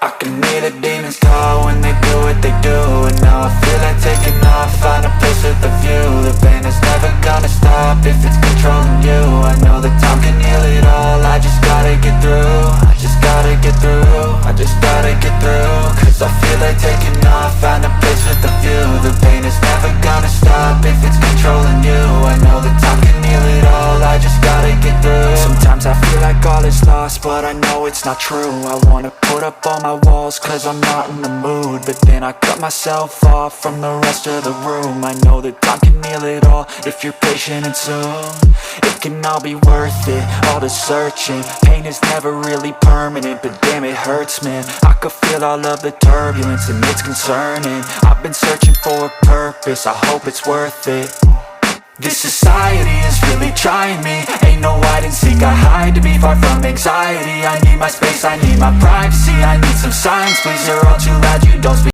I can hear the demons call when they do what they do. And now I feel like taking off, find a place with a view. The pain is never gonna stop if it's controlling you. I know that time can heal it all, I just gotta get through. I just gotta get through, I just gotta get through. Cause I feel like taking off, find a place with a view. The pain is never gonna stop if it's controlling you. I know that time can heal it all, I just gotta get through. Sometimes I feel like all is lost, but I know it's not true. I wanna put up all my walls cause I'm not in the mood, but then I cut myself off from the rest of the room. I know that time can heal it all if you're patient and soon it can all be worth it, all the searching. Pain is never really permanent, but damn it hurts, man. I could feel all of the turbulence and it's concerning. I've been searching for a purpose, I hope it's worth it. This society is really trying me. Ain't no hide and seek, I hide to be far from anxiety. I need my space, I need my privacy. I need some silence, please, you're all too loud, you don't speak.